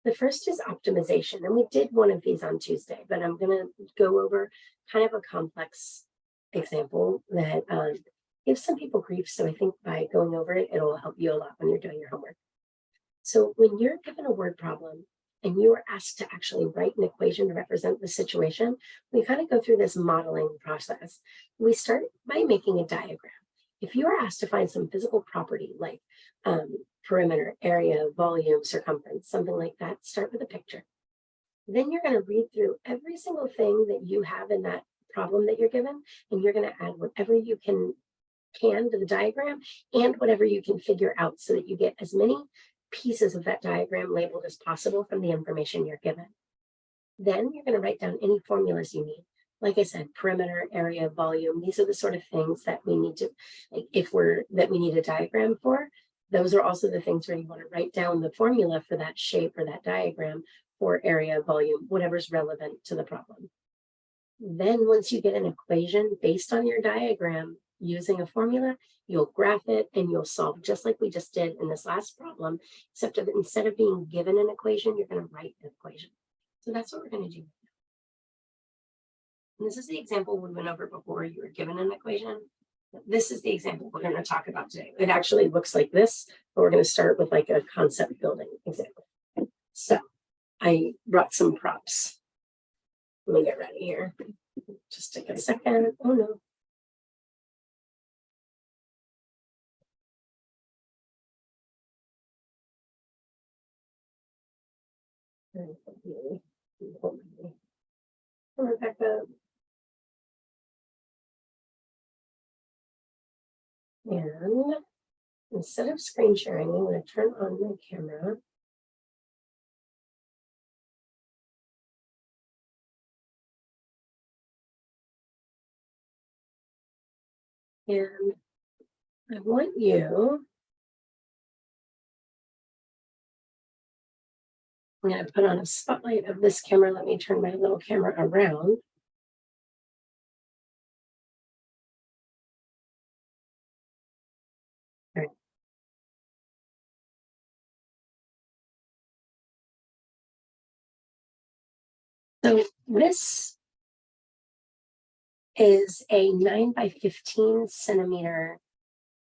The first is optimization, and we did one of these on Tuesday, but I'm going to go over kind of a complex example that gives some people grief. So I think by going over it, it'll help you a lot when you're doing your homework. So when you're given a word problem and you are asked to actually write an equation to represent the situation, we kind of go through this modeling process. We start by making a diagram. If you are asked to find some physical property like perimeter, area, volume, circumference, something like that, start with a picture. Then you're going to read through every single thing that you have in that problem that you're given, and you're going to add whatever you can to the diagram and whatever you can figure out so that you get as many pieces of that diagram labeled as possible from the information you're given. Then you're going to write down any formulas you need. Like I said, perimeter, area, volume, these are the sort of things that we need to, like that we need a diagram for. Those are also the things where you want to write down the formula for that shape or that diagram for area, volume, whatever's relevant to the problem. Then once you get an equation based on your diagram using a formula, you'll graph it and you'll solve just like we just did in this last problem, except that instead of being given an equation, you're going to write an equation. So that's what we're going to do. And this is the example we went over before. You were given an equation. This is the example we're going to talk about today. It actually looks like this, but we're going to start with like a concept building example. So I brought some props. Let me get ready here. Just take a second. Oh no. Come on, back up. And instead of screen sharing, I'm going to turn on my camera. And I want you, I'm going to put on a spotlight of this camera. Let me turn my little camera around. All right. So this is a 9 by 15 centimeter.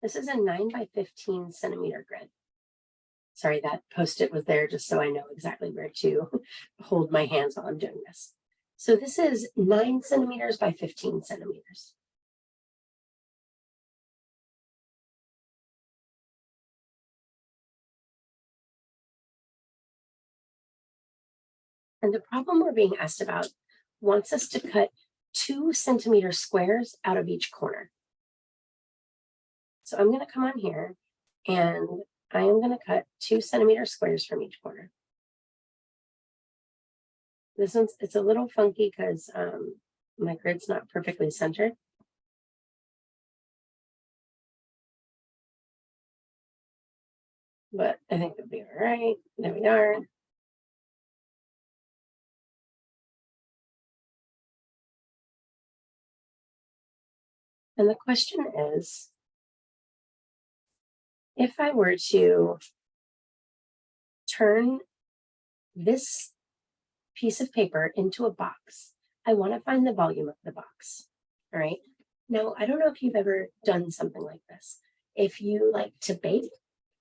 This is a 9 by 15 centimeter grid. Sorry, that Post-it was there just so I know exactly where to hold my hands while I'm doing this. So this is 9 centimeters by 15 centimeters. And the problem we're being asked about wants us to cut 2 centimeter squares out of each corner. So I'm going to come on here and I am going to cut 2 centimeter squares from each corner. This one's, it's a little funky because my grid's not perfectly centered. But I think it'll be all right. There we are. And the question is, if I were to turn this piece of paper into a box, I want to find the volume of the box. All right. Now, I don't know if you've ever done something like this. If you like to bake,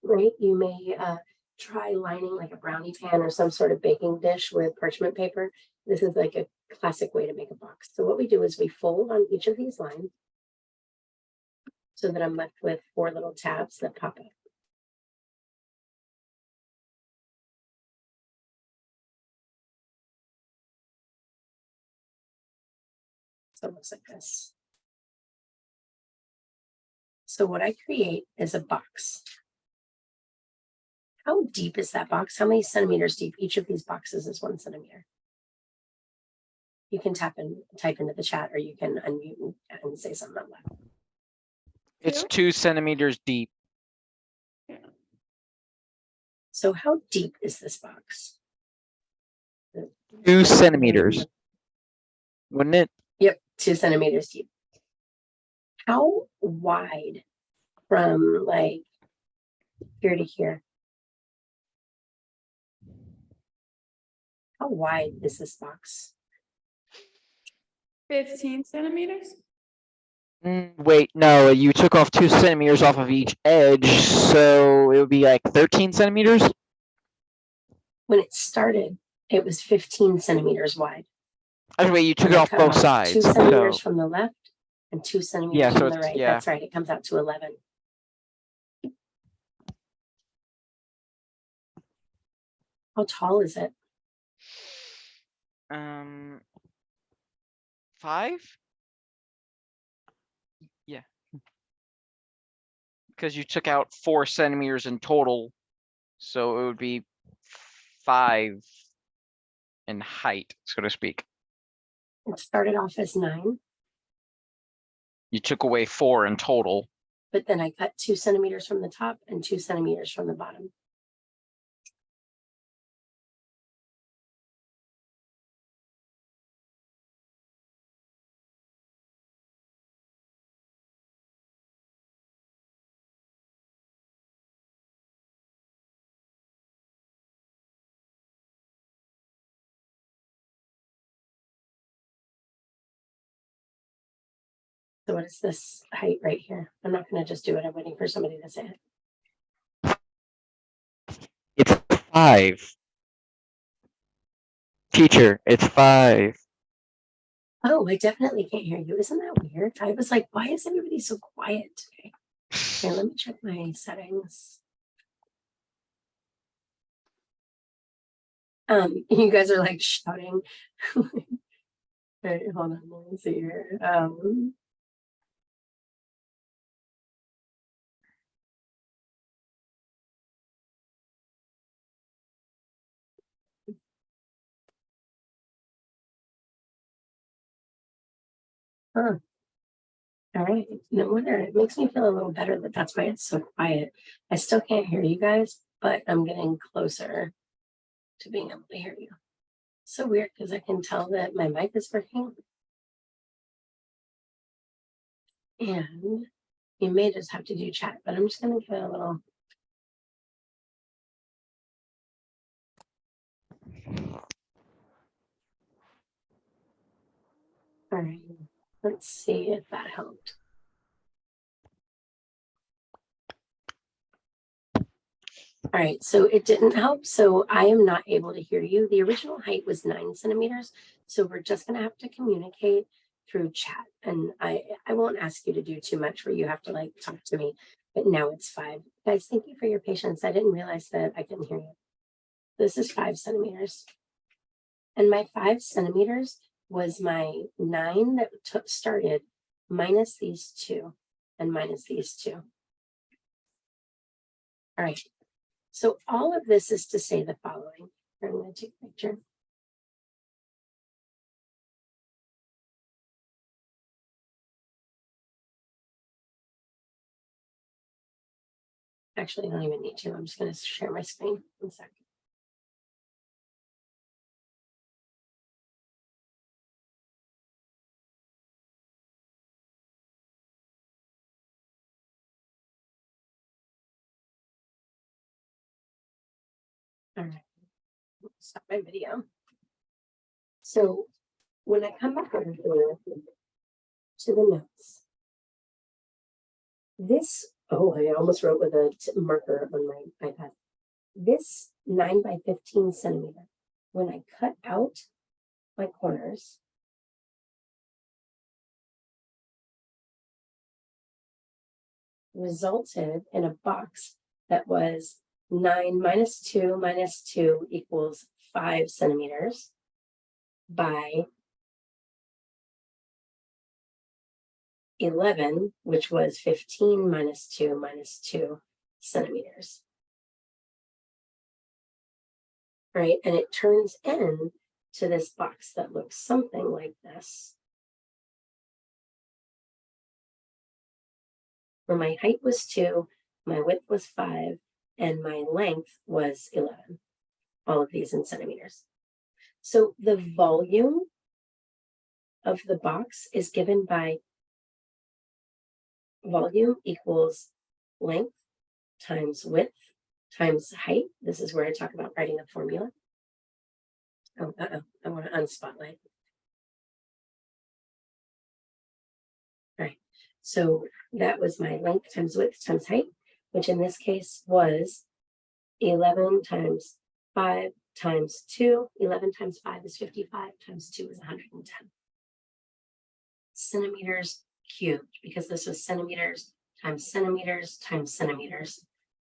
right, you may try lining like a brownie pan or some sort of baking dish with parchment paper. This is like a classic way to make a box. So what we do is we fold on each of these lines so that I'm left with 4 little tabs that pop up. So it looks like this. So what I create is a box. How deep is that box? How many centimeters deep? Each of these boxes is 1 centimeter. You can type into the chat, or you can unmute and say something out loud. It's 2 centimeters deep. So how deep is this box? 2 centimeters. Wouldn't it? Yep, 2 centimeters deep. How wide from like here to here? How wide is this box? 15 centimeters. Wait, no, you took off 2 centimeters off of each edge, so it would be like 13 centimeters? When it started, it was 15 centimeters wide. Wait, you took And it I off cut both sides. 2 So centimeters from the left and 2 Yeah, centimeters so from the it's- right. yeah. That's right. It comes out to 11. How tall is it? 5? Yeah. Because you took out 4 centimeters in total, so it would be 5 in height, so to speak. It started off as 9, You took away 4 in total. but then I cut 2 centimeters from the top and 2 centimeters from the bottom. So what is this height right here? I'm not going to just do it. I'm waiting for somebody to say it. It's 5. Teacher, it's 5. Oh, I definitely can't hear you. Isn't that weird? I was like, why is everybody so quiet today? Here, let me check my settings. You guys are like shouting. All right, hold on, let me see here. Huh. All right, no wonder. It makes me feel a little better that that's why it's so quiet. I still can't hear you guys, but I'm getting closer to being able to hear you. So weird because I can tell that my mic is working. And you may just have to do chat, but I'm just going to give it a little. All right, let's see if that helped. All right, so it didn't help. So I am not able to hear you. The original height was 9 centimeters. So we're just going to have to communicate through chat. And I won't ask you to do too much where you have to like talk to me, but now it's 5. Guys, thank you for your patience. I didn't realize that I couldn't hear you. This is 5 centimeters. And my 5 centimeters was my 9 that started minus these 2 and minus these 2. All right. So all of this is to say the following. I'm going to take a picture. Actually, I don't even need to. I'm just going to share my screen. 1 second. All right. Stop my video. So when I come back over here to the notes, this, oh, I almost wrote with a marker on my iPad. This 9 by 15 centimeter, when I cut out my corners, resulted in a box that was 9 minus 2 equals 5 centimeters by 11, which was 15 minus 2 centimeters. Right, and it turns in to this box that looks something like this, where my height was 2, my width was 5, and my length was 11. All of these in centimeters. So the volume of the box is given by volume equals length times width times height. This is where I talk about writing a formula. Oh, I want to unspotlight. All right, so that was my length times width times height, which in this case was 11 times 5 times 2. 11 times 5 is 55, times 2 is 110 centimeters cubed, because this was centimeters times centimeters times centimeters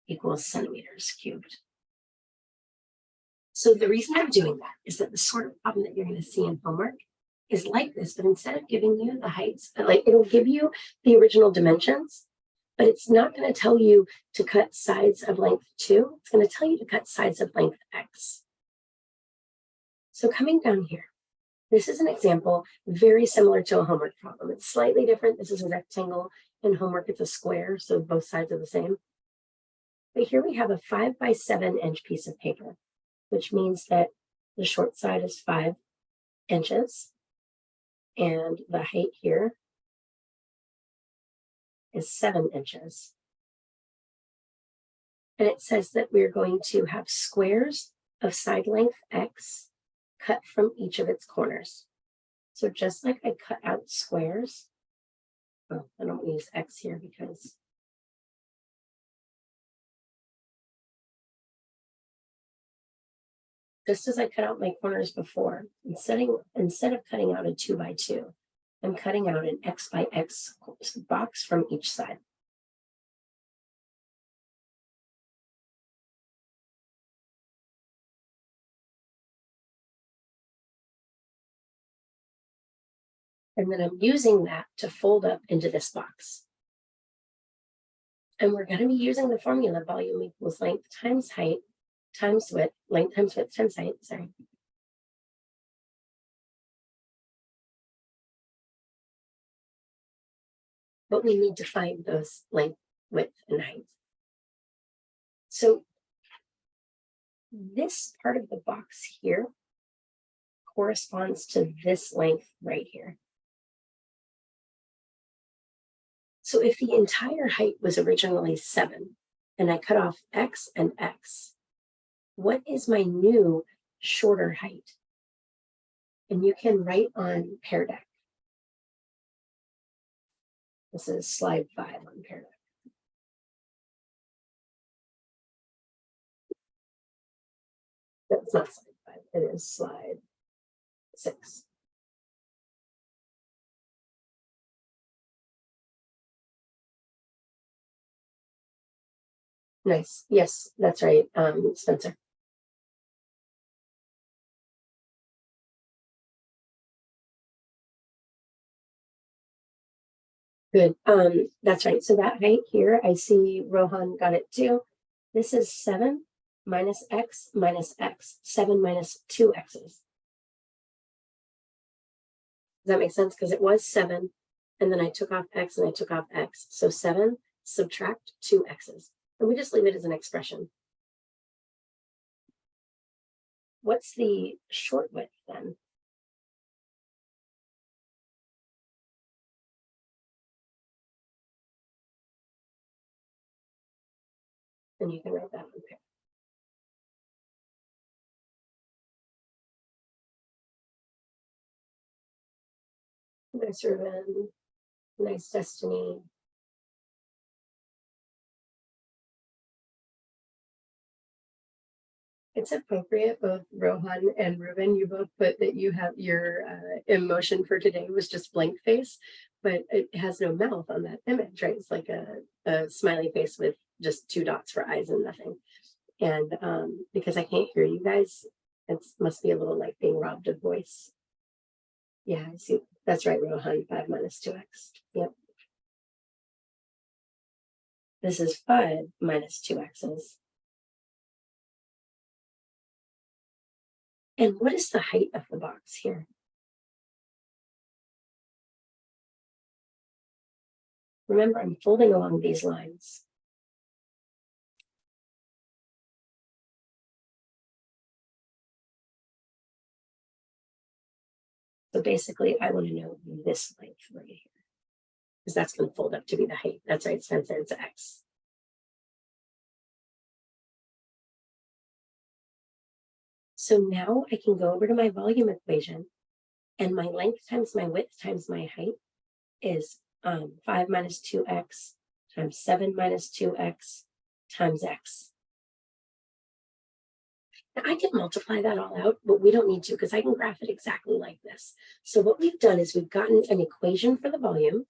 equals centimeters cubed. So the reason I'm doing that is that the sort of problem that you're going to see in homework is like this, but instead of giving you the heights, like it'll give you the original dimensions, but it's not going to tell you to cut sides of length 2. It's going to tell you to cut sides of length x. So coming down here, this is an example very similar to a homework problem. It's slightly different. This is a rectangle. In homework, it's a square, so both sides are the same. But here we have a 5 by 7 inch piece of paper, which means that the short side is 5 inches, and the height here is 7 inches. And it says that we're going to have squares of side length x cut from each of its corners. So just like I cut out squares, well, I don't use x here because just as I cut out my corners before, instead of cutting out a 2 by 2, I'm cutting out an x by x box from each side. And then I'm using that to fold up into this box. And we're going to be using the formula volume equals length times height times width, length times width times height, sorry. But we need to find those length, width, and height. So this part of the box here corresponds to this length right here. So if the entire height was originally 7, and I cut off x and x, what is my new shorter height? And you can write on Pear Deck. This is slide 5 on Pear Deck. That's not slide 5, it is slide 6. Nice. Yes, that's right, Spencer. Good. That's right. So that height here, I see Rohan got it too. This is 7 minus x minus x. 7 minus 2 x's. Does that make sense? Because it was 7, and then I took off x and I took off x. So 7 subtract 2 x's. And we just leave it as an expression. What's the short width then? And you can write that on here. Nice Ruben. Nice Destiny. It's appropriate, both Rohan and Ruben, you both put that you have your emotion for today was just blank face, but it has no mouth on that image, right? It's like a smiley face with just 2 dots for eyes and nothing. And because I can't hear you guys, it must be a little like being robbed of voice. Yeah, I see. That's right, Rohan, 5 minus 2x. Yep. This is 5 minus 2 x's. And what is the height of the box here? Remember, I'm folding along these lines. So basically, I want to know this length right here, because that's going to fold up to be the height. That's right, Spencer, it's x. So now I can go over to my volume equation, and my length times my width times my height is 5 minus 2x times 7 minus 2x times x. Now I can multiply that all out, but we don't need to because I can graph it exactly like this. So what we've done is we've gotten an equation for the volume.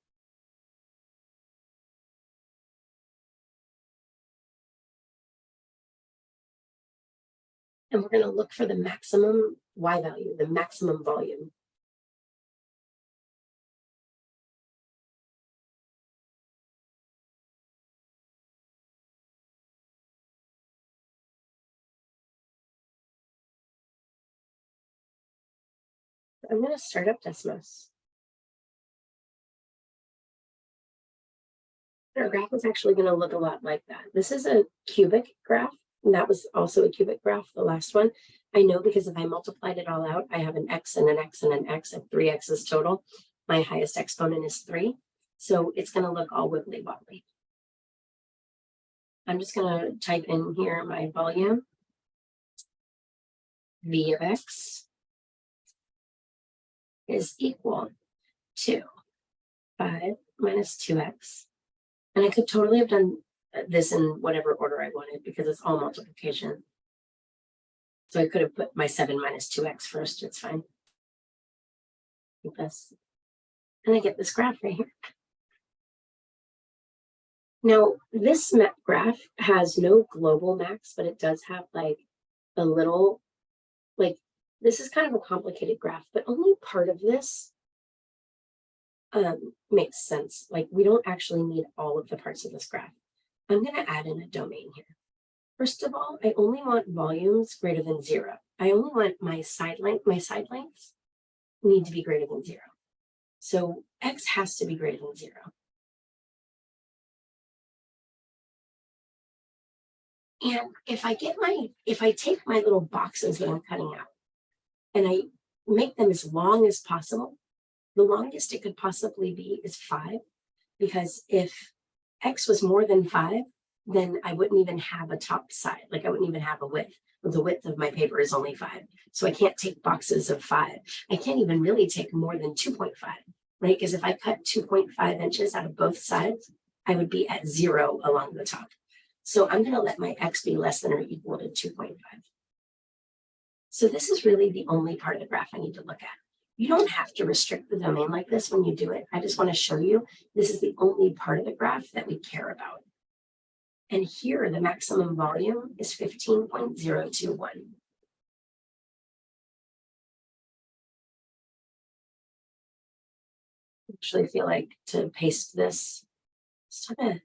And we're going to look for the maximum y value, the maximum volume. I'm going to start up Desmos. Our graph is actually going to look a lot like that. This is a cubic graph, and that was also a cubic graph, the last one. I know because if I multiplied it all out, I have an x and an x and an x and 3 x's total. My highest exponent is 3. So it's going to look all wibbly wobbly. I'm just going to type in here my volume, v of x is equal to 5 minus 2x. And I could totally have done this in whatever order I wanted because it's all multiplication. So I could have put my 7 minus 2x first. It's fine. Like this. And I get this graph right here. Now, this graph has no global max, but it does have like a little, like, this is kind of a complicated graph, but only part of this makes sense. Like, we don't actually need all of the parts of this graph. I'm going to add in a domain here. First of all, I only want volumes greater than 0. I only want my side lengths need to be greater than 0. So x has to be greater than 0. And if I take my little boxes that I'm cutting out and I make them as long as possible, the longest it could possibly be is 5, because if x was more than 5, then I wouldn't even have a top side. Like I wouldn't even have a width. The width of my paper is only 5. So I can't take boxes of 5. I can't even really take more than 2.5, right? Because if I cut 2.5 inches out of both sides, I would be at 0 along the top. So I'm going to let my x be less than or equal to 2.5. So this is really the only part of the graph I need to look at. You don't have to restrict the domain like this when you do it. I just want to show you this is the only part of the graph that we care about. And here, the maximum volume is 15.021. I actually feel like to paste this, I'm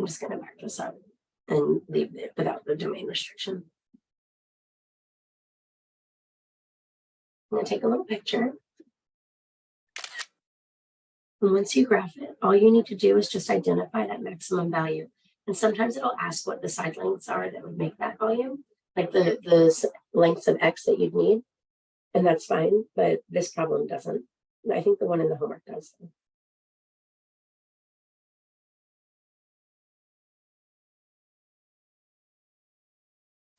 just going to back this up and leave it without the domain restriction. I'm going to take a little picture. And once you graph it, all you need to do is just identify that maximum value. And sometimes it'll ask what the side lengths are that would make that volume, like the lengths of x that you'd need. And that's fine, but this problem doesn't. I think the one in the homework does.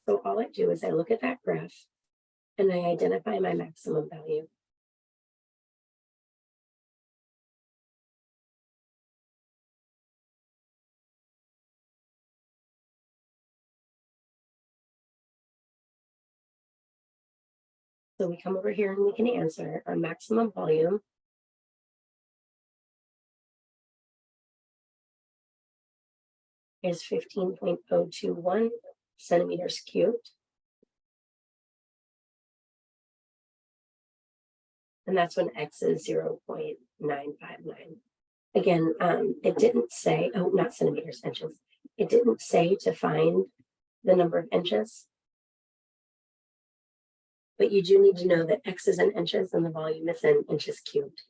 So all I do is I look at that graph and I identify my maximum value. So we come over here and we can answer our maximum volume is 15.021 centimeters cubed. And that's when x is 0.959. Again, it didn't say, oh, not centimeters, inches. It didn't say to find the number of inches. But you do need to know that x is in inches and the volume is in inches cubed.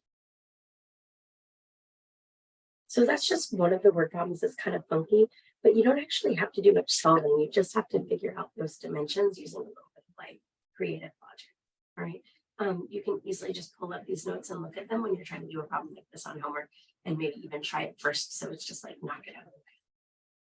So that's just one of the word problems that's kind of funky, but you don't actually have to do much solving. You just have to figure out those dimensions using a little bit of like creative logic. All right. You can easily just pull up these notes and look at them when you're trying to do a problem like this on homework, and maybe even try it first. So it's just like knock it out of the way.